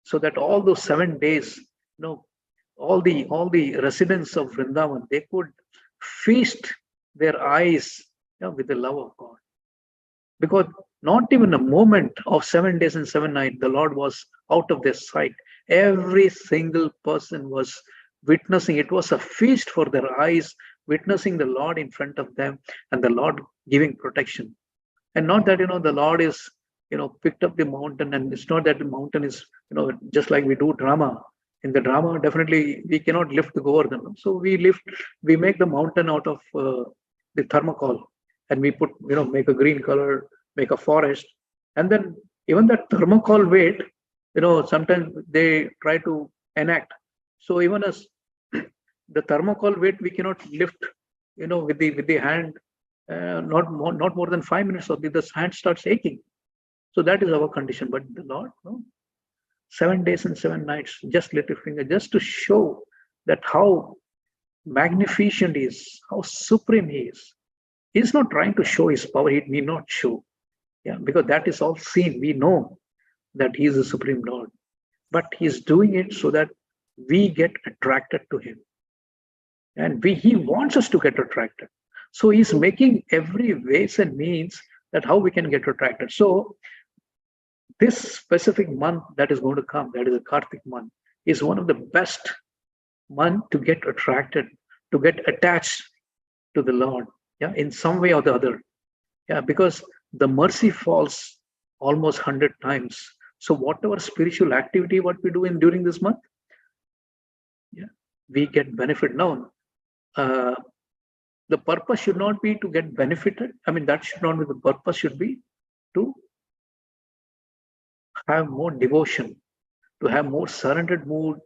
so that all those 7 days, all the residents of Vrindavan, they could feast their eyes, with the love of God. Because not even a moment of 7 days and 7 nights, the Lord was out of their sight. Every single person was witnessing. It was a feast for their eyes, witnessing the Lord in front of them, and the Lord giving protection. And not that, the Lord is, picked up the mountain, and it's not that the mountain is, just like we do drama. In the drama, definitely we cannot lift the Govardhan. So we make the mountain out of the thermocol, and we put, make a green color, make a forest. And then even that thermocol weight, sometimes they try to enact. So even as the thermocol weight, we cannot lift, with the hand, not more than 5 minutes, or the hand starts aching. So that is our condition. But the Lord, 7 days and 7 nights, just little finger, just to show that how magnificent he is, how supreme he is. He's not trying to show his power. He need not show. Yeah, because that is all seen. We know that he is the Supreme Lord. But he's doing it so that we get attracted to him. And he wants us to get attracted. So he's making every ways and means that how we can get attracted. So this specific month that is going to come, that is a Kartik month, is one of the best month to get attracted, to get attached to the Lord, yeah, in some way or the other. Yeah, because the mercy falls almost 100 times. So whatever spiritual activity what we do during this month, yeah, we get benefit. Now, the purpose should not be to get benefited. That should not be the purpose. Should be to have more devotion, to have more surrendered mood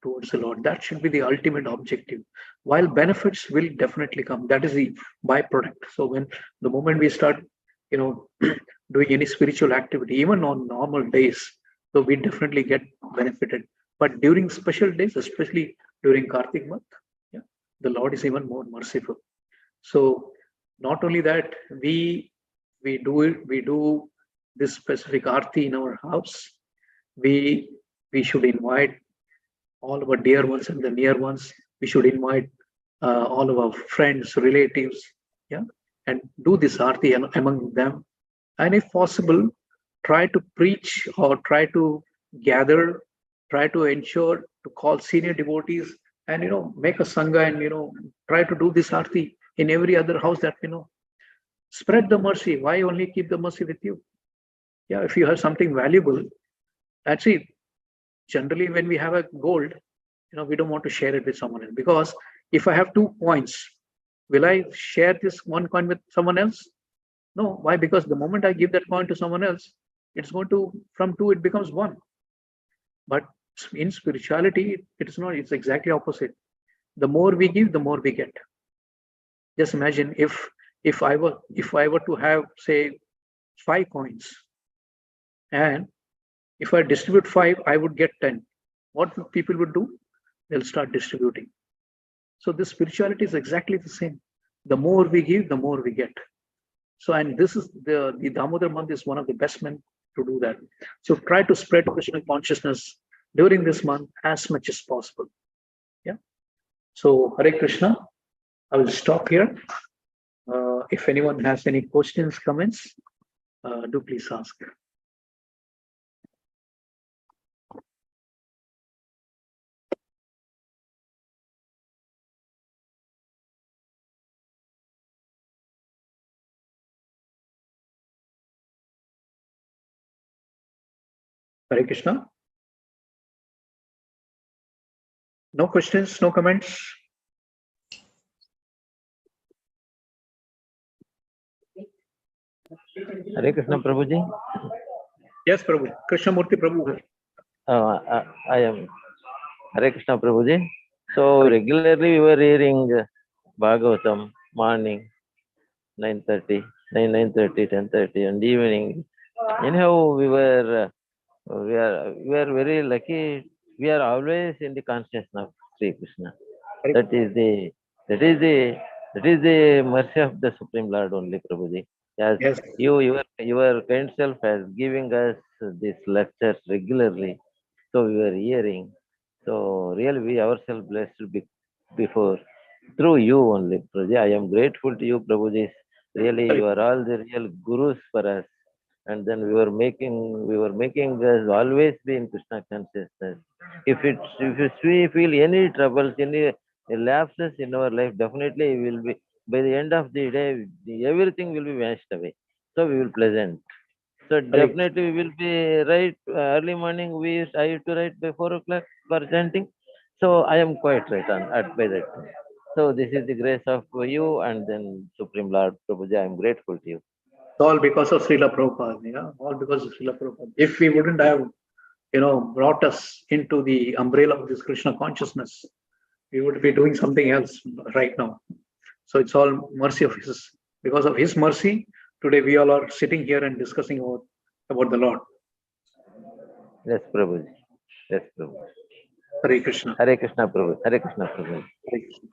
towards the Lord. That should be the ultimate objective. While benefits will definitely come, that is the byproduct. So when the moment we start, doing any spiritual activity, even on normal days, so we definitely get benefited. But during special days, especially during Kartik month, yeah, the Lord is even more merciful. So not only that, we do this specific arti in our house. We should invite all of our dear ones and the near ones. We should invite all of our friends, relatives, yeah, and do this arti among them. And if possible, try to preach or try to gather, try to ensure to call senior devotees and make a sangha and try to do this arti in every other house that spread the mercy. Why only keep the mercy with you? Yeah, if you have something valuable, that's it. Generally, when we have a gold, we don't want to share it with someone else, because if I have 2 coins, will I share this 1 coin with someone else? No. Why? Because the moment I give that coin to someone else, it's going to, from 2 it becomes 1. But in spirituality, it's not. It's exactly opposite. The more we give, the more we get. Just imagine if I were to have, say, 5 coins, and if I distribute 5, I would get 10. What people would do? They'll start distributing. So this spirituality is exactly the same. The more we give, the more we get. So, and this is the Damodar month is one of the best months to do that. So try to spread Krishna consciousness during this month as much as possible. Yeah. So Hare Krishna. I will stop here. If anyone has any questions, comments, do please ask. Hare Krishna. No questions, no comments. Hare Krishna Prabhuji. Yes, Prabhu. Krishnamurti Prabhu. I am Hare Krishna Prabhuji. So regularly we were hearing Bhagavatam morning 9:30, 9:30, 10:30, and evening. Anyhow, we are very lucky. We are always in the consciousness of Sri Krishna. That is the mercy of the Supreme Lord only, Prabhuji. Yes, your kind self has giving us this lectures regularly, so we were hearing. So really, we ourselves blessed before through you only, Prabhuji. I am grateful to you, Prabhuji. Really, you are all the real gurus for us. And then we were making us always be in Krishna consciousness. If we feel any troubles, any lapses in our life, definitely will be, by the end of the day, everything will be vanished away. So we will pleasant. So definitely we will be right early morning. I used to write by 4 o'clock for chanting. So I am quite right by that time. So this is the grace of you and then Supreme Lord Prabhuji. I am grateful to you. It's all because of Srila Prabhupada, yeah, all because of Srila Prabhupada. If we wouldn't have, brought us into the umbrella of this Krishna consciousness, we would be doing something else right now. So it's all mercy of His. Because of His mercy, today we all are sitting here and discussing about the Lord. Yes, Prabhuji. Yes, Prabhuji. Hare Krishna. Hare Krishna, Prabhuji. Hare Krishna, Prabhuji. Hare Krishna.